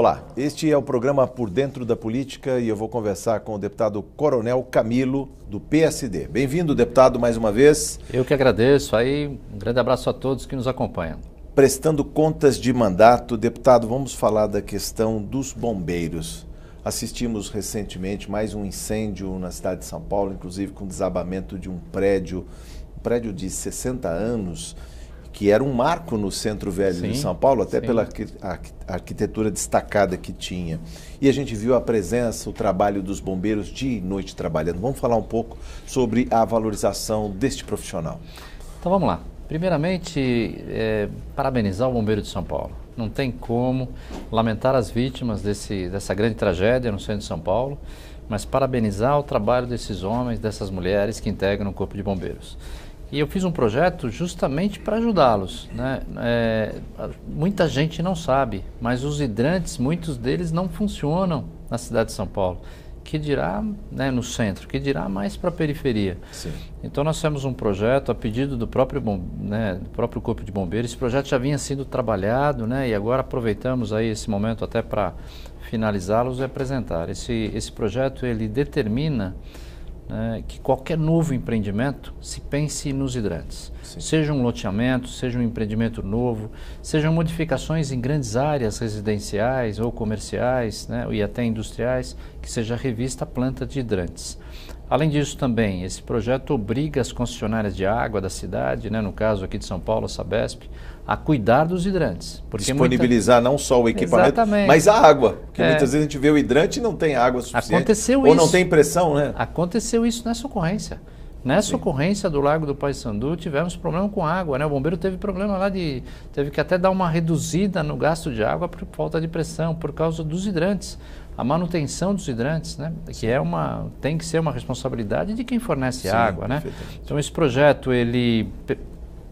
Olá, este é o programa Por Dentro da Política e eu vou conversar com o deputado Coronel Camilo, do PSD. Bem-vindo, deputado, mais uma vez. Eu que agradeço. Aí, um grande abraço a todos que nos acompanham. Prestando contas de mandato, deputado, vamos falar da questão dos bombeiros. Assistimos recentemente mais um incêndio na cidade de São Paulo, inclusive com desabamento de um prédio de 60 anos, que era um marco no centro velho de São Paulo, até pela arquitetura destacada que tinha. E a gente viu a presença, o trabalho dos bombeiros dia e noite trabalhando. Vamos falar um pouco sobre a valorização deste profissional. Então vamos lá. Primeiramente, parabenizar o Bombeiro de São Paulo. Não tem como lamentar as vítimas dessa grande tragédia no centro de São Paulo, mas parabenizar o trabalho desses homens, dessas mulheres que integram o Corpo de Bombeiros. E eu fiz um projeto justamente para ajudá-los, né? Muita gente não sabe, mas os hidrantes, muitos deles não funcionam na cidade de São Paulo. Que dirá, né, no centro, que dirá mais para a periferia. Sim. Então nós temos um projeto a pedido do próprio Corpo de Bombeiros. Esse projeto já vinha sendo trabalhado, né, e agora aproveitamos aí esse momento até para finalizá-los e apresentar. Esse projeto ele determina, né, que qualquer novo empreendimento se pense nos hidrantes. Sim. Seja um loteamento, seja um empreendimento novo, sejam modificações em grandes áreas residenciais ou comerciais, né, e até industriais, que seja revista a planta de hidrantes. Além disso também, esse projeto obriga as concessionárias de água da cidade, né, no caso aqui de São Paulo, a Sabesp, a cuidar dos hidrantes. Disponibilizar não só o equipamento, mas a água. Porque muitas vezes a gente vê o hidrante e não tem água suficiente. Aconteceu ou isso. Não tem pressão, né? Aconteceu isso nessa ocorrência. Nessa ocorrência do Largo do Paissandu, tivemos problema com água, né? O bombeiro teve problema lá teve que até dar uma reduzida no gasto de água por falta de pressão, por causa dos hidrantes. A manutenção dos hidrantes, né? Que tem que ser uma responsabilidade de quem fornece água, né? Então esse projeto, ele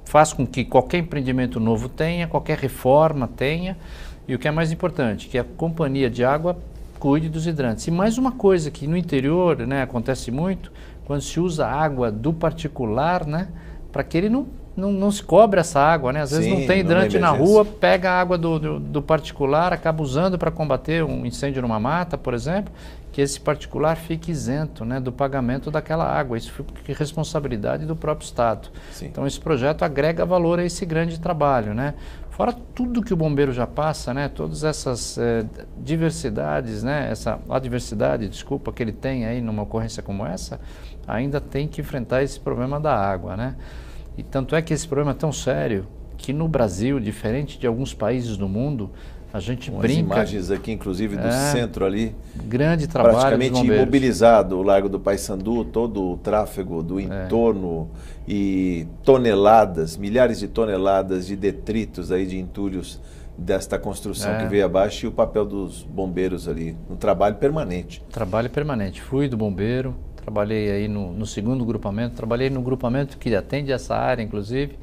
faz com que qualquer empreendimento novo tenha, qualquer reforma tenha, e o que é mais importante, que a companhia de água cuide dos hidrantes. E mais uma coisa que no interior, né, acontece muito, quando se usa água do particular, né, para que ele não se cobre essa água, né? Às vezes não tem hidrante na rua, pega a água do particular, acaba usando para combater um incêndio numa mata, por exemplo, que esse particular fique isento, né, do pagamento daquela água. Isso fica responsabilidade do próprio Estado. Sim. Então esse projeto agrega valor a esse grande trabalho, né? Fora tudo que o bombeiro já passa, né, todas essas diversidades, né, essa adversidade, desculpa, que ele tem aí numa ocorrência como essa, ainda tem que enfrentar esse problema da água, né? E tanto é que esse problema é tão sério que no Brasil, diferente de alguns países do mundo, a gente brinca... imagens aqui, inclusive, do centro ali. Grande trabalho praticamente imobilizado o Largo do Paissandu, todo o tráfego do entorno e toneladas, milhares de toneladas de detritos aí, de entulhos desta construção que veio abaixo, e o papel dos bombeiros ali, no trabalho permanente. Trabalho permanente. Fui do bombeiro, trabalhei aí no segundo grupamento, trabalhei no grupamento que atende essa área, inclusive.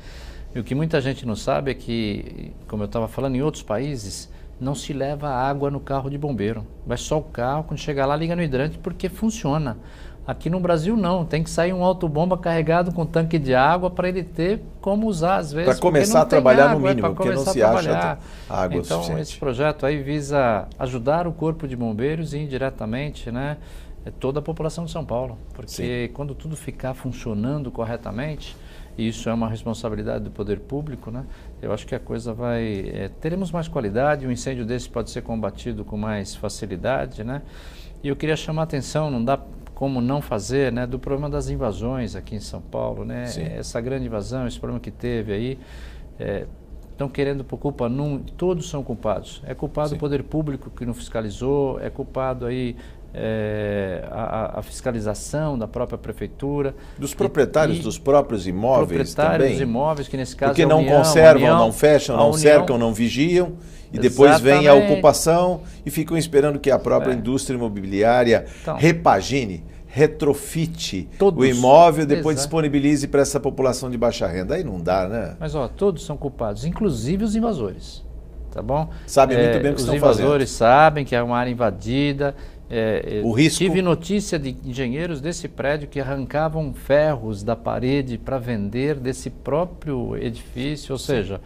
E o que muita gente não sabe é que, como eu estava falando, em outros países não se leva água no carro de bombeiro. Vai só o carro, quando chegar lá liga no hidrante porque funciona. Aqui no Brasil não, tem que sair um autobomba carregado com tanque de água para ele ter como usar às vezes. Para começar a trabalhar no mínimo, porque não se acha água então, suficiente. Esse projeto aí visa ajudar o Corpo de Bombeiros e indiretamente, né, toda a população de São Paulo. Porque quando tudo ficar funcionando corretamente, e isso é uma responsabilidade do poder público, né? Eu acho que a coisa teremos mais qualidade, um incêndio desse pode ser combatido com mais facilidade, né? E eu queria chamar a atenção, não dá como não fazer, né, do problema das invasões aqui em São Paulo, né? Essa grande invasão, esse problema que teve aí, estão querendo por culpa, todos são culpados. É culpado o poder público que não fiscalizou, é culpado aí a fiscalização da própria prefeitura. Dos proprietários dos próprios imóveis proprietários também. Dos imóveis, que nesse caso porque não conservam, não fecham, não cercam, não vigiam, e depois vem a ocupação e ficam esperando que a própria indústria imobiliária repagine, retrofite o imóvel, depois disponibilize para essa população de baixa renda. Aí não dá, né? Mas todos são culpados, inclusive os invasores. Tá bom? Sabem muito bem o que estão fazendo. Os invasores sabem que é uma área invadida. O risco... Tive notícia de engenheiros desse prédio que arrancavam ferros da parede para vender desse próprio edifício, ou seja,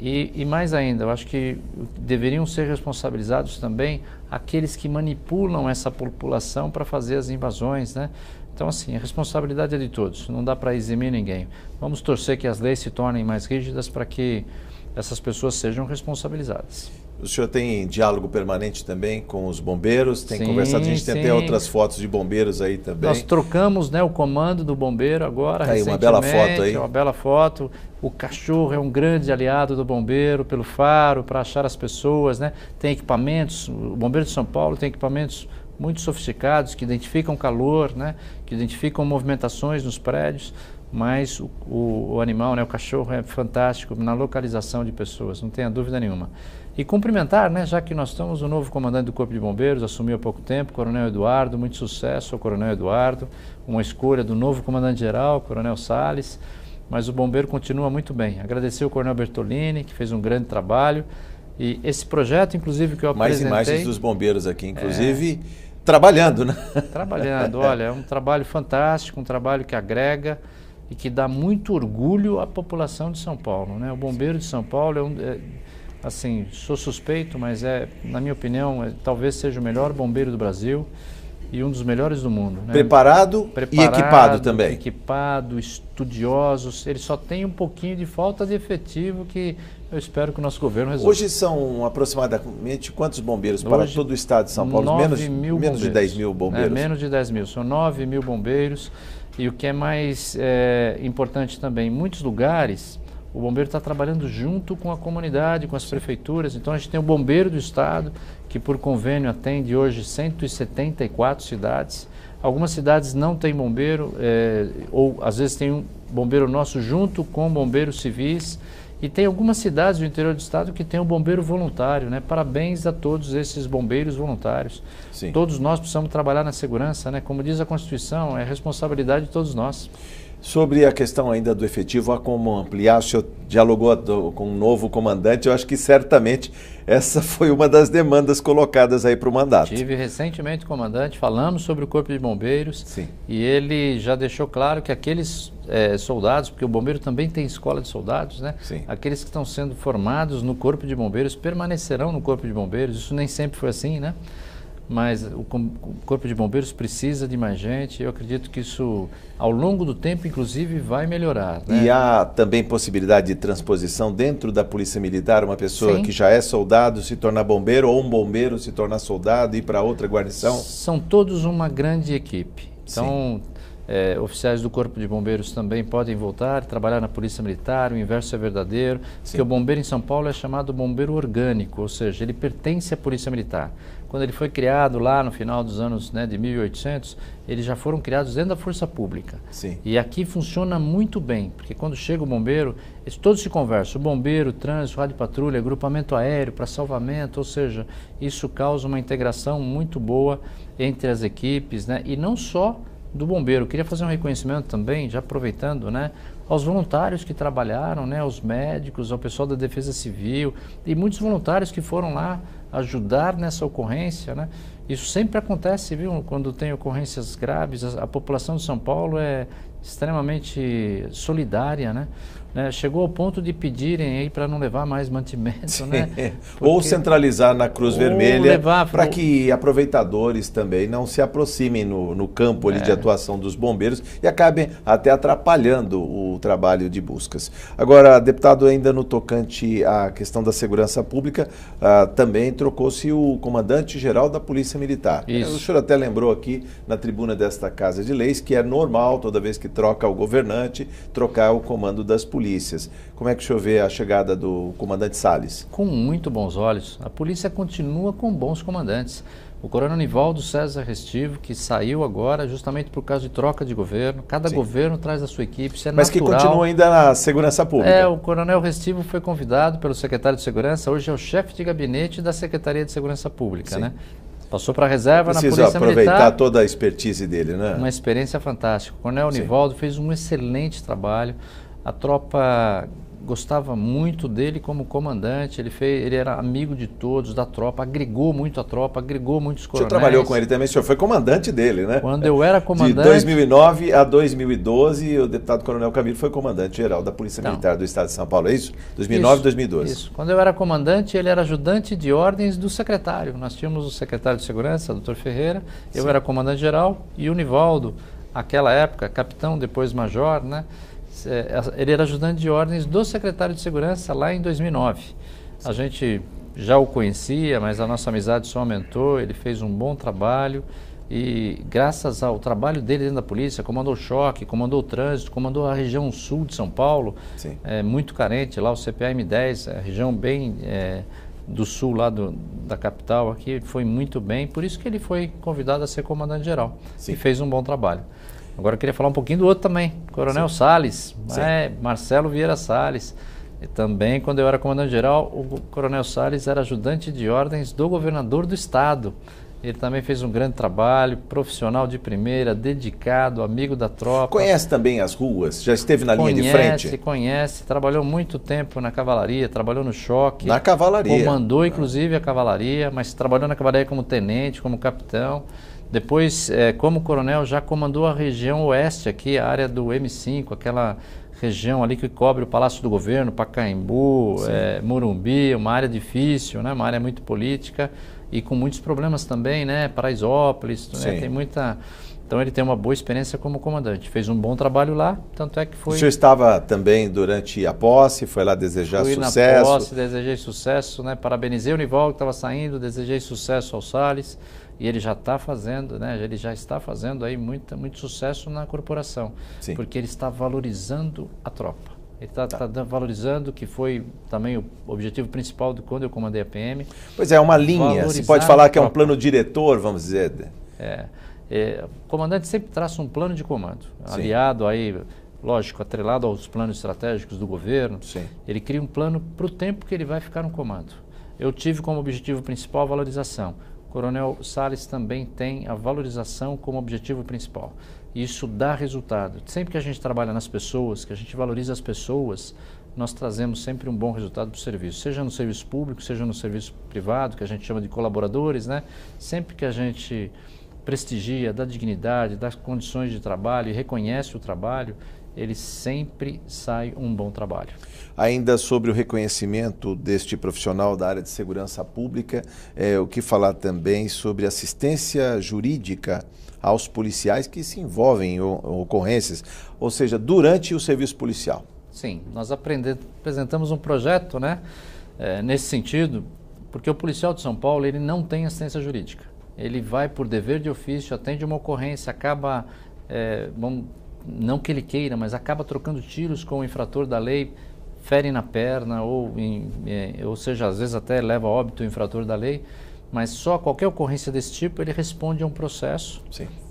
E mais ainda, eu acho que deveriam ser responsabilizados também aqueles que manipulam essa população para fazer as invasões, né? Então, assim, a responsabilidade é de todos, não dá para eximir ninguém. Vamos torcer que as leis se tornem mais rígidas para que essas pessoas sejam responsabilizadas. O senhor tem diálogo permanente também com os bombeiros? Tem sim, conversado? A gente tem até outras fotos de bombeiros aí também. Nós trocamos, né, o comando do bombeiro agora, aí, uma bela foto aí. Uma bela foto. O cachorro é um grande aliado do bombeiro, pelo faro, para achar as pessoas, né? Tem equipamentos, o Bombeiro de São Paulo tem equipamentos muito sofisticados que identificam calor, né? Que identificam movimentações nos prédios. Mas o animal, né, o cachorro é fantástico na localização de pessoas, não tenha dúvida nenhuma. E cumprimentar, né, já que nós estamos, o novo comandante do Corpo de Bombeiros, assumiu há pouco tempo, Coronel Eduardo, muito sucesso ao Coronel Eduardo, uma escolha do novo comandante-geral, Coronel Salles, mas o bombeiro continua muito bem. Agradecer ao Coronel Bertolini, que fez um grande trabalho, e esse projeto, inclusive, que eu apresentei... Mais imagens dos bombeiros aqui, inclusive, trabalhando, né? Trabalhando, olha, é um trabalho fantástico, um trabalho que agrega e que dá muito orgulho à população de São Paulo, né? O bombeiro de São Paulo assim, sou suspeito, mas na minha opinião, talvez seja o melhor bombeiro do Brasil e um dos melhores do mundo, né? Preparado e equipado também. Equipado, estudiosos. Ele só tem um pouquinho de falta de efetivo que eu espero que o nosso governo resolva. Hoje são aproximadamente quantos bombeiros para todo o estado de São Paulo? Menos de 10 mil bombeiros? Menos de 10 mil. São 9 mil bombeiros. E o que é mais importante também, em muitos lugares, o bombeiro está trabalhando junto com a comunidade, com as prefeituras. Então a gente tem o bombeiro do estado, que por convênio atende hoje 174 cidades. Algumas cidades não têm bombeiro, ou às vezes tem um bombeiro nosso junto com bombeiros civis. E tem algumas cidades do interior do estado que tem um bombeiro voluntário, né? Parabéns a todos esses bombeiros voluntários. Sim. Todos nós precisamos trabalhar na segurança, né? Como diz a Constituição, é responsabilidade de todos nós. Sobre a questão ainda do efetivo, há como ampliar? O senhor dialogou com um novo comandante, eu acho que certamente essa foi uma das demandas colocadas aí para o mandato. Tive recentemente o comandante, falamos sobre o Corpo de Bombeiros. Sim. E ele já deixou claro que aqueles soldados, porque o bombeiro também tem escola de soldados, né? Sim. Aqueles que estão sendo formados no Corpo de Bombeiros permanecerão no Corpo de Bombeiros, isso nem sempre foi assim, né? Mas o Corpo de Bombeiros precisa de mais gente e eu acredito que isso, ao longo do tempo, inclusive, vai melhorar, né? E há também possibilidade de transposição dentro da Polícia Militar, uma pessoa Sim. que já é soldado se tornar bombeiro ou um bombeiro se tornar soldado e ir para outra guarnição? São todos uma grande equipe. Então, oficiais do Corpo de Bombeiros também podem voltar, trabalhar na Polícia Militar, o inverso é verdadeiro, porque o bombeiro em São Paulo é chamado bombeiro orgânico, ou seja, ele pertence à Polícia Militar. Quando ele foi criado lá no final dos anos, né, de 1800, eles já foram criados dentro da Força Pública. Sim. E aqui funciona muito bem, porque quando chega o bombeiro, eles todos se conversam, o bombeiro, o trânsito, rádio patrulha, agrupamento aéreo para salvamento, ou seja, isso causa uma integração muito boa entre as equipes, né, e não só do bombeiro. Eu queria fazer um reconhecimento também, já aproveitando, né, aos voluntários que trabalharam, né, aos médicos, ao pessoal da Defesa Civil e muitos voluntários que foram lá ajudar nessa ocorrência, né? Isso sempre acontece, viu? Quando tem ocorrências graves, a população de São Paulo é extremamente solidária, né? Chegou ao ponto de pedirem aí para não levar mais mantimento, né? Porque... Ou centralizar na Cruz Vermelha para que aproveitadores também não se aproximem no campo ali de atuação dos bombeiros e acabem até atrapalhando o trabalho de buscas. Agora, deputado, ainda no tocante à questão da segurança pública, também trocou-se o comandante-geral da Polícia Militar. Isso. O senhor até lembrou aqui na tribuna desta Casa de Leis que é normal, toda vez que troca o governante, trocar o comando das polícias. Como é que o senhor vê a chegada do comandante Salles? Com muito bons olhos. A polícia continua com bons comandantes. O coronel Nivaldo César Restivo, que saiu agora justamente por causa de troca de governo. Cada governo traz a sua equipe, isso é natural. Mas que continua ainda na segurança pública. O coronel Restivo foi convidado pelo secretário de Segurança, hoje é o chefe de gabinete da Secretaria de Segurança Pública, né? Passou para a reserva na Polícia Militar. Precisa aproveitar toda a expertise dele, né? Uma experiência fantástica. O coronel Nivaldo fez um excelente trabalho. A tropa gostava muito dele como comandante, ele era amigo de todos, da tropa, agregou muito a tropa, agregou muitos coronéis. O senhor trabalhou com ele também, o senhor foi comandante dele, né? Quando eu era comandante... De 2009 a 2012, o deputado Coronel Camilo foi comandante-geral da Polícia Militar do Estado de São Paulo, é isso? 2009 e 2012. Isso. Quando eu era comandante, ele era ajudante de ordens do secretário. Nós tínhamos o secretário de Segurança, Dr. Ferreira, eu era comandante-geral e o Nivaldo, aquela época, capitão, depois major, né? Ele era ajudante de ordens do secretário de Segurança lá em 2009. A gente já o conhecia, mas a nossa amizade só aumentou, ele fez um bom trabalho e graças ao trabalho dele dentro da polícia, comandou o choque, comandou o trânsito, comandou a região sul de São Paulo, muito carente lá, o CPA-M10, a região bem do sul lá da capital aqui, foi muito bem, por isso que ele foi convidado a ser comandante-geral e fez um bom trabalho. Agora eu queria falar um pouquinho do outro também, Coronel Salles, Marcelo Vieira Salles. E também, quando eu era comandante-geral, o Coronel Salles era ajudante de ordens do governador do estado. Ele também fez um grande trabalho, profissional de primeira, dedicado, amigo da tropa. Conhece também as ruas? Já esteve na linha de frente? Conhece, trabalhou muito tempo na cavalaria, trabalhou no choque. Na cavalaria? Comandou, inclusive, a cavalaria, mas trabalhou na cavalaria como tenente, como capitão. Depois, como coronel, já comandou a região oeste aqui, a área do M5, aquela região ali que cobre o Palácio do Governo, Pacaembu, Morumbi, uma área difícil, né? Uma área muito política e com muitos problemas também, né? Paraisópolis, né? Tem muita... Então ele tem uma boa experiência como comandante. Fez um bom trabalho lá, tanto é que foi... O senhor estava também durante a posse, foi lá desejar sucesso? Fui na posse, desejei sucesso, né? Parabenizei o Nivaldo que estava saindo, desejei sucesso ao Salles. E ele já está fazendo, né? Ele já está fazendo aí muito sucesso na corporação, porque ele está valorizando a tropa. Ele está valorizando, que foi também o objetivo principal de quando eu comandei a PM. Pois é, uma linha, se pode falar que é um plano diretor, vamos dizer. O comandante sempre traça um plano de comando, aliado aí, lógico, atrelado aos planos estratégicos do governo. Ele cria um plano para o tempo que ele vai ficar no comando. Eu tive como objetivo principal a valorização. Coronel Salles também tem a valorização como objetivo principal. Isso dá resultado. Sempre que a gente trabalha nas pessoas, que a gente valoriza as pessoas, nós trazemos sempre um bom resultado para o serviço. Seja no serviço público, seja no serviço privado, que a gente chama de colaboradores, né? Sempre que a gente prestigia, dá dignidade, dá condições de trabalho e reconhece o trabalho, ele sempre sai um bom trabalho. Ainda sobre o reconhecimento deste profissional da área de segurança pública, o que falar também sobre assistência jurídica aos policiais que se envolvem em ocorrências, ou seja, durante o serviço policial. Sim, nós apresentamos um projeto, né, nesse sentido, porque o policial de São Paulo ele não tem assistência jurídica. Ele vai por dever de ofício, atende uma ocorrência, acaba, não que ele queira, mas acaba trocando tiros com o infrator da lei, fere na perna, ou seja, às vezes até leva a óbito o infrator da lei, mas só qualquer ocorrência desse tipo ele responde a um processo.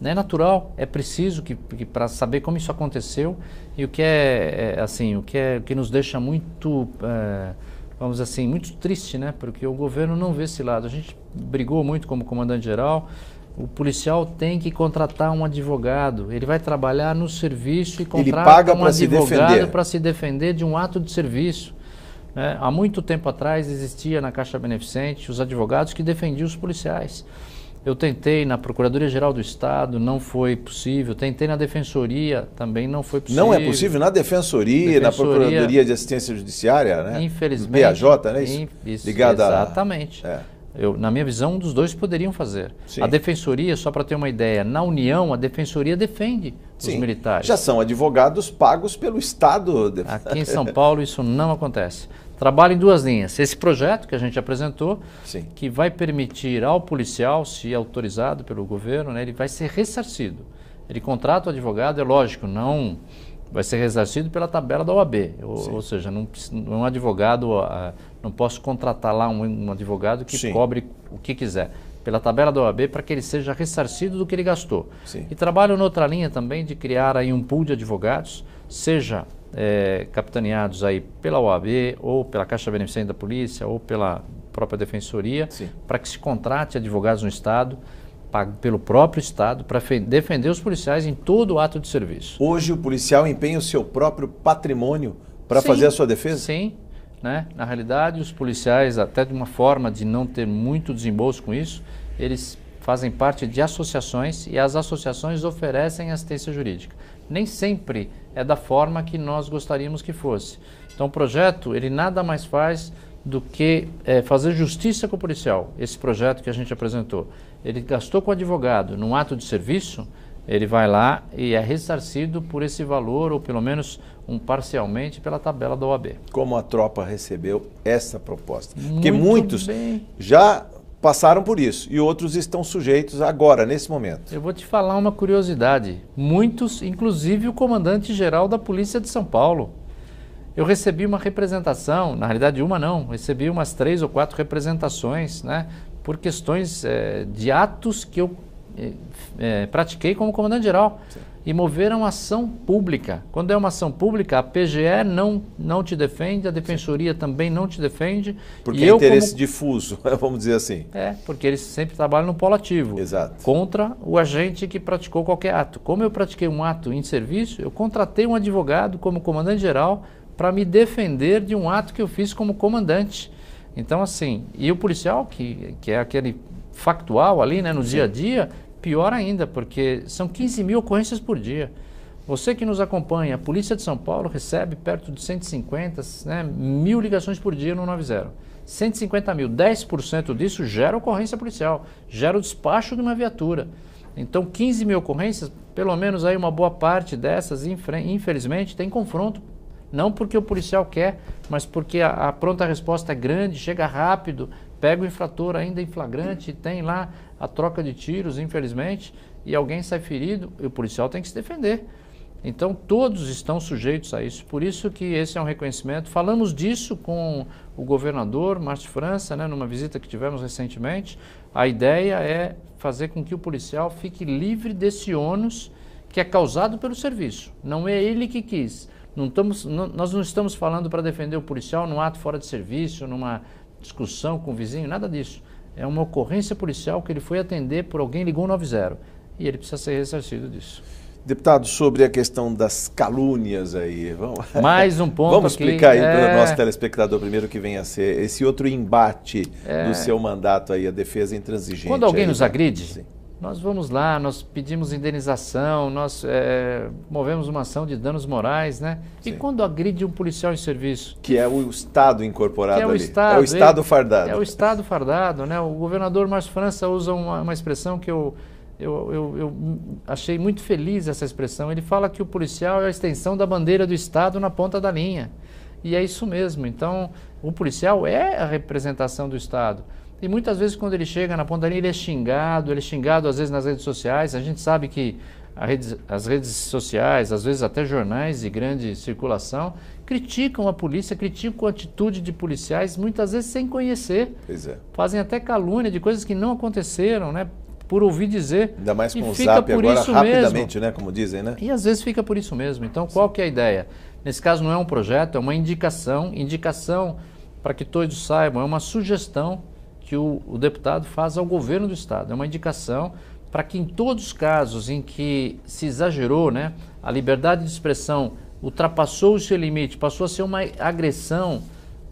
Não é natural, é preciso que para saber como isso aconteceu e o que nos deixa muito, vamos dizer assim, muito triste, né? Porque o governo não vê esse lado. A gente brigou muito como comandante-geral. O policial tem que contratar um advogado, ele vai trabalhar no serviço e contrata um advogado para se defender de um ato de serviço. Há muito tempo atrás existia na Caixa Beneficente os advogados que defendiam os policiais. Eu tentei na Procuradoria-Geral do Estado, não foi possível. Tentei na Defensoria, também não foi possível. Não é possível na Defensoria, na Procuradoria de Assistência Judiciária, né? Infelizmente. PAJ, né? Isso ligado exatamente. Na minha visão, um dos dois poderiam fazer. A Defensoria, só para ter uma ideia, na União, a Defensoria defende os militares. Já são advogados pagos pelo Estado. Aqui em São Paulo isso não acontece. Trabalho em duas linhas. Esse projeto que a gente apresentou, que vai permitir ao policial, se autorizado pelo governo, né, ele vai ser ressarcido. Ele contrata o advogado, é lógico, não vai ser ressarcido pela tabela da OAB. Ou seja, um advogado, não posso contratar lá um advogado que cobre o que quiser. Pela tabela da OAB para que ele seja ressarcido do que ele gastou. E trabalho noutra linha também de criar aí um pool de advogados, seja capitaneados aí pela OAB ou pela Caixa Beneficente da Polícia ou pela própria Defensoria, para que se contrate advogados no Estado, pago pelo próprio Estado, para defender os policiais em todo o ato de serviço. Hoje o policial empenha o seu próprio patrimônio para fazer a sua defesa? Sim. Né? Na realidade, os policiais, até de uma forma de não ter muito desembolso com isso, eles fazem parte de associações e as associações oferecem assistência jurídica. Nem sempre é da forma que nós gostaríamos que fosse. Então o projeto, ele nada mais faz do que fazer justiça com o policial. Esse projeto que a gente apresentou, ele gastou com o advogado num ato de serviço, ele vai lá e é ressarcido por esse valor, ou pelo menos parcialmente pela tabela da OAB. Como a tropa recebeu essa proposta? Muito Porque muitos já passaram por isso e outros estão sujeitos agora, nesse momento. Eu vou te falar uma curiosidade. Muitos, inclusive o comandante-geral da Polícia de São Paulo. Eu recebi uma representação, na realidade uma não, recebi umas 3 ou 4 representações, né, por questões de atos que eu pratiquei como comandante-geral. E moveram ação pública. Quando é uma ação pública, a PGE não te defende, a Defensoria também não te defende. Porque é interesse difuso, vamos dizer assim. Porque eles sempre trabalham no polo ativo. Exato. Contra o agente que praticou qualquer ato. Como eu pratiquei um ato em serviço, eu contratei um advogado como comandante-geral para me defender de um ato que eu fiz como comandante. Então, assim, e o policial, que é aquele factual ali, né, no dia a dia, pior ainda, porque são 15 mil ocorrências por dia. Você que nos acompanha, a Polícia de São Paulo recebe perto de 150, né, 1000 ligações por dia no 90. 150 mil, 10% disso gera ocorrência policial, gera o despacho de uma viatura. Então 15 mil ocorrências, pelo menos aí uma boa parte dessas, infelizmente, tem confronto. Não porque o policial quer, mas porque a pronta resposta é grande, chega rápido, pega o infrator ainda em flagrante, tem lá a troca de tiros, infelizmente, e alguém sai ferido, e o policial tem que se defender. Então todos estão sujeitos a isso, por isso que esse é um reconhecimento. Falamos disso com o governador Márcio França, né, numa visita que tivemos recentemente. A ideia é fazer com que o policial fique livre desse ônus que é causado pelo serviço. Não é ele que quis. Nós não estamos falando para defender o policial num ato fora de serviço, numa discussão com o vizinho, nada disso. É uma ocorrência policial que ele foi atender por alguém ligou 90 e ele precisa ser ressarcido disso. Deputado, sobre a questão das calúnias aí, mais um ponto vamos explicar aí para o nosso telespectador primeiro o que vem a ser esse outro embate do seu mandato aí, a defesa intransigente. Quando alguém aí, nos agride, sim, nós vamos lá, nós pedimos indenização, nós movemos uma ação de danos morais, né? Sim. E quando agride um policial em serviço? Que é o Estado incorporado que é o ali. Estado, é o Estado fardado. É o Estado fardado, né? O governador Márcio França usa uma expressão que eu achei muito feliz, essa expressão. Ele fala que o policial é a extensão da bandeira do Estado na ponta da linha. E é isso mesmo. Então, o policial é a representação do Estado. E muitas vezes quando ele chega na ponta da linha, ele é xingado às vezes nas redes sociais. A gente sabe que as redes sociais, às vezes até jornais de grande circulação, criticam a polícia, criticam a atitude de policiais, muitas vezes sem conhecer. Pois é. Fazem até calúnia de coisas que não aconteceram, né? Por ouvir dizer. Ainda mais com o zap agora, rapidamente, né? Como dizem, né? E às vezes fica por isso mesmo. Então, qual que é a ideia? Nesse caso não é um projeto, é uma indicação para que todos saibam, é uma sugestão que o deputado faz ao governo do Estado. É uma indicação para que em todos os casos em que se exagerou, né, a liberdade de expressão ultrapassou o seu limite, passou a ser uma agressão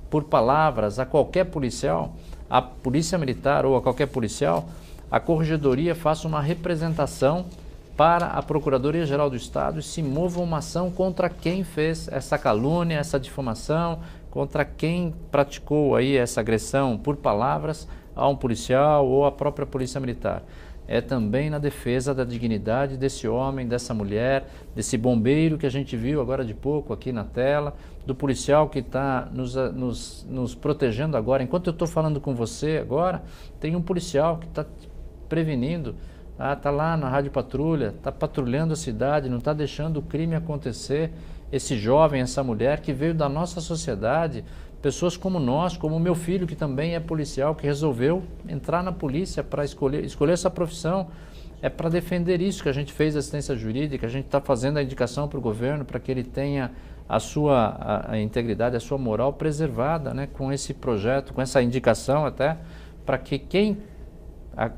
por palavras a qualquer policial, a polícia militar ou a qualquer policial, a Corregedoria faça uma representação para a Procuradoria-Geral do Estado e se mova uma ação contra quem fez essa calúnia, essa difamação, contra quem praticou aí essa agressão por palavras a um policial ou à própria Polícia Militar. É também na defesa da dignidade desse homem, dessa mulher, desse bombeiro que a gente viu agora de pouco aqui na tela, do policial que está nos protegendo agora. Enquanto eu estou falando com você agora, tem um policial que está prevenindo, está lá na Rádio Patrulha, está patrulhando a cidade, não está deixando o crime acontecer. Esse jovem, essa mulher que veio da nossa sociedade, pessoas como nós, como o meu filho que também é policial, que resolveu entrar na polícia para escolher essa profissão, é para defender isso que a gente fez assistência jurídica, a gente está fazendo a indicação para o governo para que ele tenha a sua integridade, a sua moral preservada, né, com esse projeto, com essa indicação até, para que quem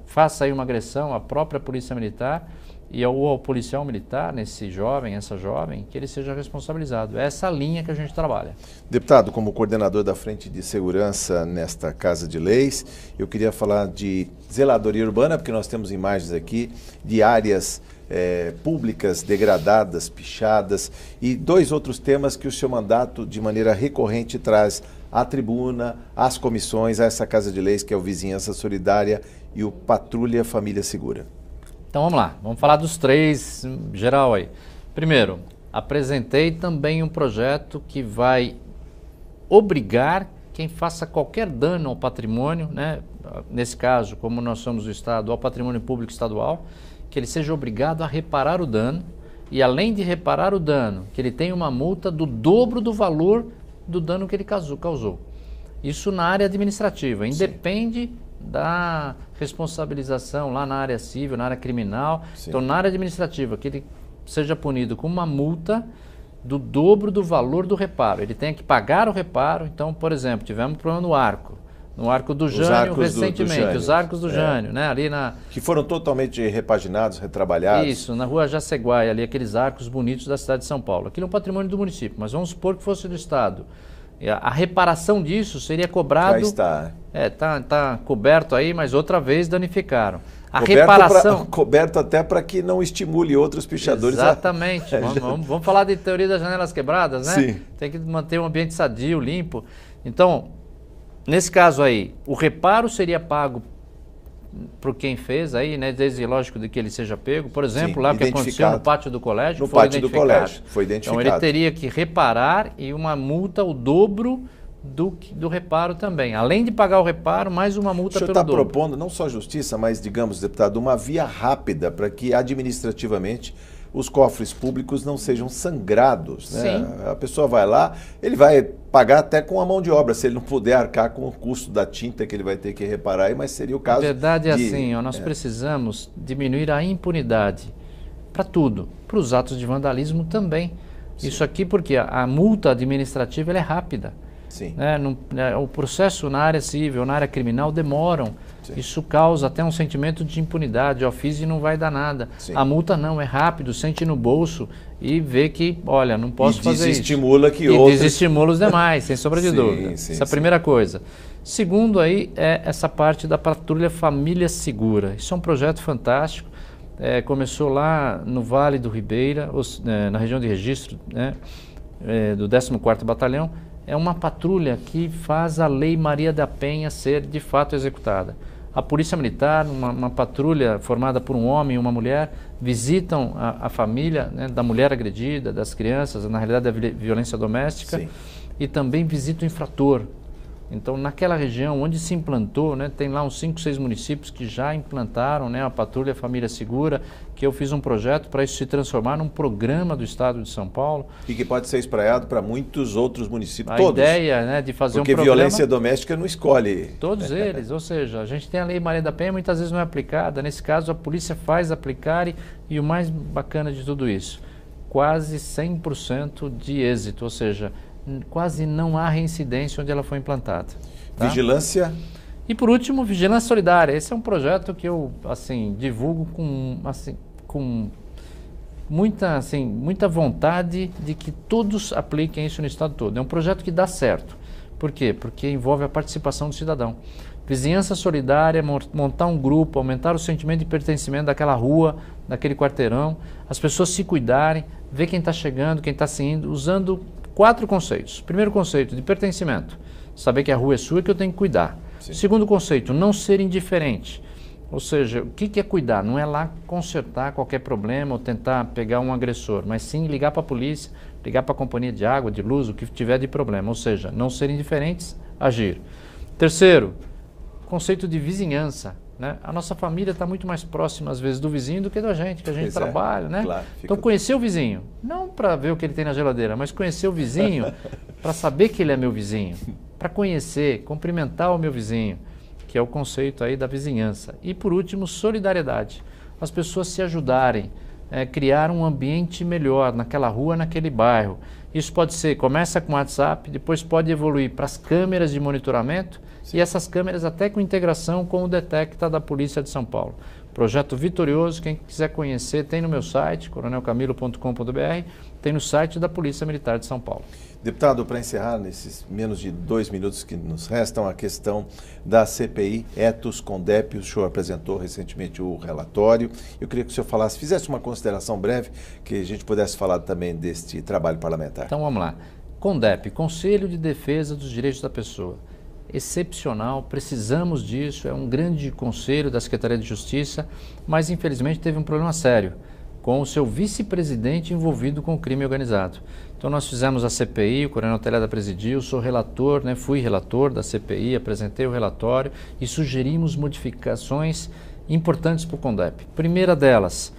faça aí uma agressão à própria Polícia Militar, e ao policial militar, nesse jovem, essa jovem, que ele seja responsabilizado. É essa linha que a gente trabalha. Deputado, como coordenador da Frente de Segurança nesta Casa de Leis, eu queria falar de zeladoria urbana, porque nós temos imagens aqui de áreas públicas degradadas, pichadas, e 2 outros temas que o seu mandato, de maneira recorrente, traz à tribuna, às comissões, a essa Casa de Leis, que é o Vizinhança Solidária e o Patrulha Família Segura. Então vamos lá, vamos falar dos 3 geral aí. Primeiro, apresentei também um projeto que vai obrigar quem faça qualquer dano ao patrimônio, né? Nesse caso, como nós somos o Estado, ao patrimônio público estadual, que ele seja obrigado a reparar o dano e, além de reparar o dano, que ele tenha uma multa do dobro do valor do dano que ele causou. Isso na área administrativa, independe da responsabilização lá na área civil, na área criminal. Sim. Então, na área administrativa, que ele seja punido com uma multa do dobro do valor do reparo. Ele tem que pagar o reparo. Então, por exemplo, tivemos um problema no Arco do Jânio recentemente, os arcos do Jânio, né? Ali que foram totalmente repaginados, retrabalhados. Isso, na rua Jaceguai, ali aqueles arcos bonitos da cidade de São Paulo. Aquilo é um patrimônio do município, mas vamos supor que fosse do Estado. A reparação disso seria cobrado... Já está. Tá coberto aí, mas outra vez danificaram. Reparação... Coberto até para que não estimule outros pichadores. Exatamente. Vamos falar de teoria das janelas quebradas, né? Sim. Tem que manter um ambiente sadio, limpo. Então, nesse caso aí, o reparo seria pago por quem fez aí, né? Desde, lógico, de que ele seja pego. Por exemplo, sim, lá o que aconteceu no pátio do colégio. No pátio do colégio, foi identificado. Então ele teria que reparar e uma multa o dobro do reparo também. Além de pagar o reparo, mais uma multa pelo dobro. O senhor está propondo não só justiça, mas, digamos, deputado, uma via rápida para que administrativamente os cofres públicos não sejam sangrados, né? Sim. A pessoa vai lá, ele vai pagar até com a mão de obra, se ele não puder arcar com o custo da tinta que ele vai ter que reparar, mas seria o caso. A verdade é assim, nós precisamos diminuir a impunidade para tudo, para os atos de vandalismo também. Sim. Isso aqui porque a multa administrativa ela é rápida. Sim. O processo na área civil, na área criminal demoram. Sim. Isso causa até um sentimento de impunidade. Eu fiz e não vai dar nada. Sim. A multa não, é rápido, sente no bolso e vê que, olha, não posso fazer isso. E desestimula os demais, sem sombra de dúvida. Sim, essa é a primeira coisa. Segundo aí é essa parte da Patrulha Família Segura. Isso é um projeto fantástico. Começou lá no Vale do Ribeira, na região de registro, né, do 14º Batalhão. É uma patrulha que faz a Lei Maria da Penha ser de fato executada. A Polícia Militar, uma patrulha formada por um homem e uma mulher, visitam a família, né, da mulher agredida, das crianças, na realidade da violência doméstica. Sim. E também visita o infrator. Então, naquela região onde se implantou, né, tem lá uns 5, 6 municípios que já implantaram, né, a Patrulha Família Segura, que eu fiz um projeto para isso se transformar num programa do Estado de São Paulo. E que pode ser espraiado para muitos outros municípios, todos. A ideia, né, de fazer um programa... Porque violência doméstica não escolhe. Todos eles, ou seja, a gente tem a Lei Maria da Penha, muitas vezes não é aplicada. Nesse caso, a polícia faz aplicar e o mais bacana de tudo isso, quase 100% de êxito, ou seja... quase não há reincidência onde ela foi implantada. Tá? Vigilância? E por último, Vigilância Solidária. Esse é um projeto que eu divulgo com muita vontade de que todos apliquem isso no estado todo. É um projeto que dá certo. Por quê? Porque envolve a participação do cidadão. Vizinhança solidária, montar um grupo, aumentar o sentimento de pertencimento daquela rua, daquele quarteirão, as pessoas se cuidarem, ver quem está chegando, quem está saindo, usando 4 conceitos. Primeiro conceito, de pertencimento. Saber que a rua é sua e que eu tenho que cuidar. Sim. Segundo conceito, não ser indiferente. Ou seja, o que é cuidar? Não é lá consertar qualquer problema ou tentar pegar um agressor, mas sim ligar para a polícia, ligar para a companhia de água, de luz, o que tiver de problema. Ou seja, não ser indiferentes, agir. Terceiro, conceito de vizinhança. Né? A nossa família está muito mais próxima, às vezes, do vizinho do que da gente, que a gente trabalha. Né? Claro, então, conhecer o vizinho, não para ver o que ele tem na geladeira, mas conhecer o vizinho para saber que ele é meu vizinho, para conhecer, cumprimentar o meu vizinho, que é o conceito aí da vizinhança. E, por último, solidariedade. As pessoas se ajudarem, criar um ambiente melhor naquela rua, naquele bairro. Isso pode ser, começa com o WhatsApp, depois pode evoluir para as câmeras de monitoramento. Sim. E essas câmeras até com integração com o Detecta da Polícia de São Paulo. Projeto vitorioso, quem quiser conhecer tem no meu site, coronelcamilo.com.br, tem no site da Polícia Militar de São Paulo. Deputado, para encerrar, nesses menos de 2 minutos que nos restam, a questão da CPI Etos Condep, o senhor apresentou recentemente o relatório. Eu queria que o senhor falasse, fizesse uma consideração breve, que a gente pudesse falar também deste trabalho parlamentar. Então vamos lá. Condep, Conselho de Defesa dos Direitos da Pessoa. Excepcional, precisamos disso, é um grande conselho da Secretaria de Justiça, mas infelizmente teve um problema sério, com o seu vice-presidente envolvido com o crime organizado. Então nós fizemos a CPI, o Coronel Telhada presidiu, sou relator, fui relator da CPI, apresentei o relatório e sugerimos modificações importantes para o Condep. Primeira delas,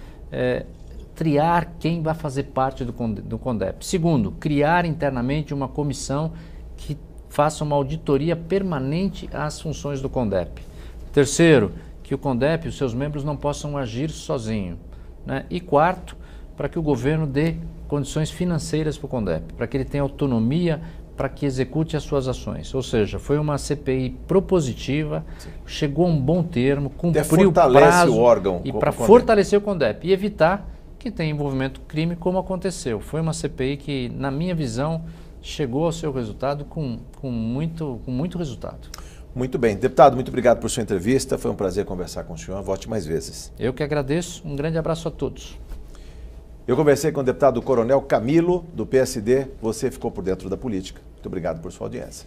triar quem vai fazer parte do Condep. Segundo, criar internamente uma comissão que faça uma auditoria permanente às funções do Condep. Terceiro, que o Condep, os seus membros não possam agir sozinho. E quarto, para que o governo dê condições financeiras para o Condep, para que ele tenha autonomia para que execute as suas ações. Ou seja, foi uma CPI propositiva, chegou a um bom termo, cumpriu o prazo o órgão, e para fortalecer o Condep e evitar que tenha envolvimento crime como aconteceu. Foi uma CPI que, na minha visão, chegou ao seu resultado com muito resultado. Muito bem. Deputado, muito obrigado por sua entrevista. Foi um prazer conversar com o senhor. Volte mais vezes. Eu que agradeço. Um grande abraço a todos. Eu conversei com o deputado Coronel Camilo, do PSD. Você ficou por dentro da política. Muito obrigado por sua audiência.